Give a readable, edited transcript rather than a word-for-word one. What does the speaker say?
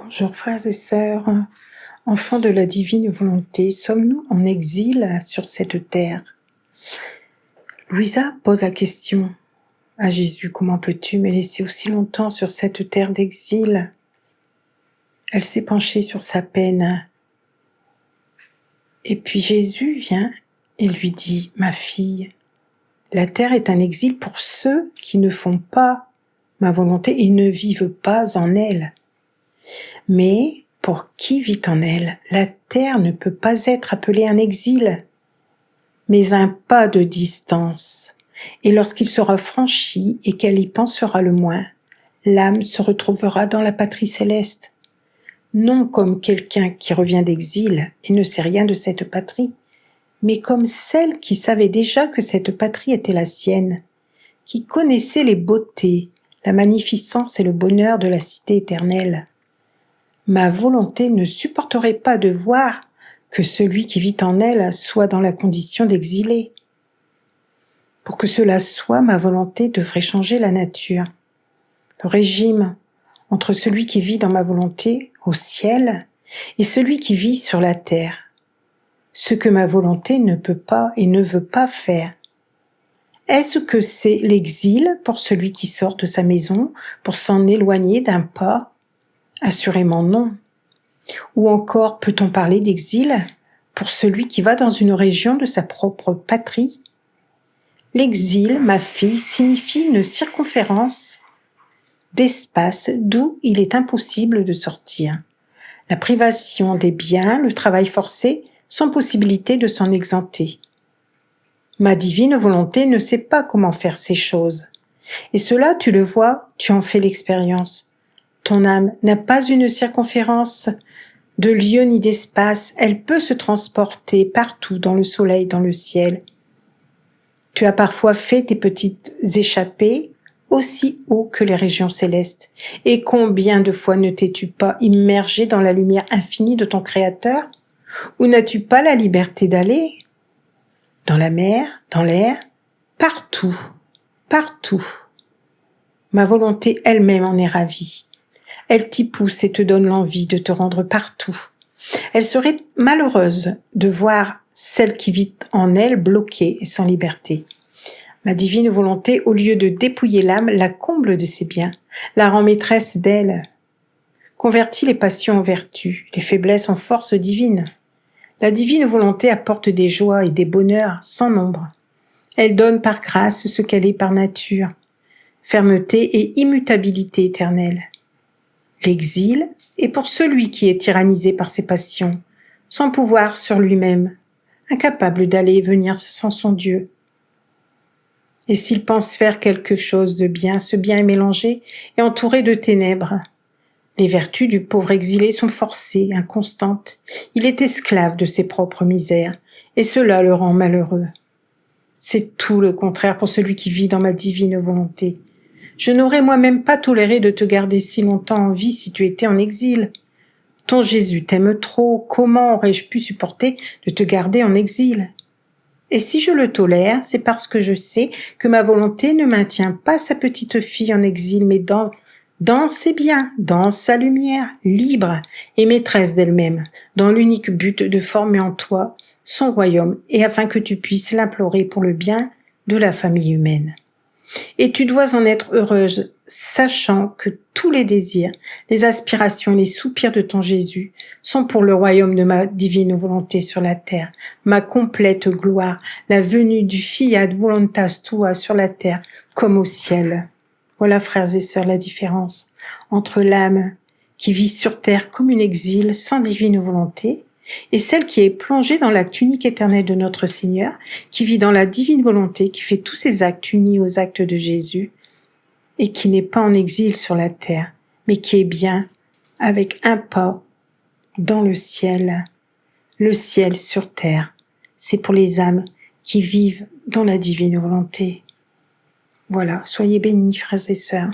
Bonjour frères et sœurs, enfants de la divine volonté, sommes-nous en exil sur cette terre? Louisa pose la question à Jésus, comment peux-tu me laisser aussi longtemps sur cette terre d'exil? Elle s'est penchée sur sa peine. Et puis Jésus vient et lui dit, ma fille, la terre est un exil pour ceux qui ne font pas ma volonté et ne vivent pas en elle. Mais pour qui vit en elle, la terre ne peut pas être appelée un exil, mais un pas de distance. Et lorsqu'il sera franchi et qu'elle y pensera le moins, l'âme se retrouvera dans la patrie céleste. Non comme quelqu'un qui revient d'exil et ne sait rien de cette patrie, mais comme celle qui savait déjà que cette patrie était la sienne, qui connaissait les beautés, la magnificence et le bonheur de la cité éternelle. Ma volonté ne supporterait pas de voir que celui qui vit en elle soit dans la condition d'exilé. Pour que cela soit, ma volonté devrait changer la nature. Le régime entre celui qui vit dans ma volonté au ciel et celui qui vit sur la terre. Ce que ma volonté ne peut pas et ne veut pas faire. Est-ce que c'est l'exil pour celui qui sort de sa maison pour s'en éloigner d'un pas? Assurément non. Ou encore peut-on parler d'exil pour celui qui va dans une région de sa propre patrie? L'exil, ma fille, signifie une circonférence d'espace d'où il est impossible de sortir. La privation des biens, le travail forcé, sans possibilité de s'en exempter. Ma divine volonté ne sait pas comment faire ces choses. Et cela, tu le vois, tu en fais l'expérience. Ton âme n'a pas une circonférence de lieu ni d'espace, elle peut se transporter partout dans le soleil, dans le ciel. Tu as parfois fait tes petites échappées aussi haut que les régions célestes. Et combien de fois ne t'es-tu pas immergé dans la lumière infinie de ton Créateur? Ou n'as-tu pas la liberté d'aller? Dans la mer, dans l'air, partout, partout. Ma volonté elle-même en est ravie. Elle t'y pousse et te donne l'envie de te rendre partout. Elle serait malheureuse de voir celle qui vit en elle bloquée et sans liberté. Ma divine volonté, au lieu de dépouiller l'âme, la comble de ses biens, la rend maîtresse d'elle. Convertit les passions en vertus, les faiblesses en force divine. La divine volonté apporte des joies et des bonheurs sans nombre. Elle donne par grâce ce qu'elle est par nature, fermeté et immutabilité éternelle. L'exil est pour celui qui est tyrannisé par ses passions, sans pouvoir sur lui-même, incapable d'aller et venir sans son Dieu. Et s'il pense faire quelque chose de bien, ce bien est mélangé et entouré de ténèbres. Les vertus du pauvre exilé sont forcées, inconstantes. Il est esclave de ses propres misères, et cela le rend malheureux. C'est tout le contraire pour celui qui vit dans ma divine volonté. Je n'aurais moi-même pas toléré de te garder si longtemps en vie si tu étais en exil. Ton Jésus t'aime trop, comment aurais-je pu supporter de te garder en exil? Et si je le tolère, c'est parce que je sais que ma volonté ne maintient pas sa petite fille en exil, mais dans ses biens, dans sa lumière, libre et maîtresse d'elle-même, dans l'unique but de former en toi son royaume et afin que tu puisses l'implorer pour le bien de la famille humaine. Et tu dois en être heureuse, sachant que tous les désirs, les aspirations, les soupirs de ton Jésus sont pour le royaume de ma divine volonté sur la terre, ma complète gloire, la venue du fiat voluntas tua sur la terre comme au ciel. Voilà, frères et sœurs, la différence entre l'âme qui vit sur terre comme une exil sans divine volonté et celle qui est plongée dans l'acte unique éternel de notre Seigneur, qui vit dans la divine volonté, qui fait tous ses actes unis aux actes de Jésus, et qui n'est pas en exil sur la terre, mais qui est bien avec un pas dans le ciel sur terre. C'est pour les âmes qui vivent dans la divine volonté. Voilà, soyez bénis, frères et sœurs.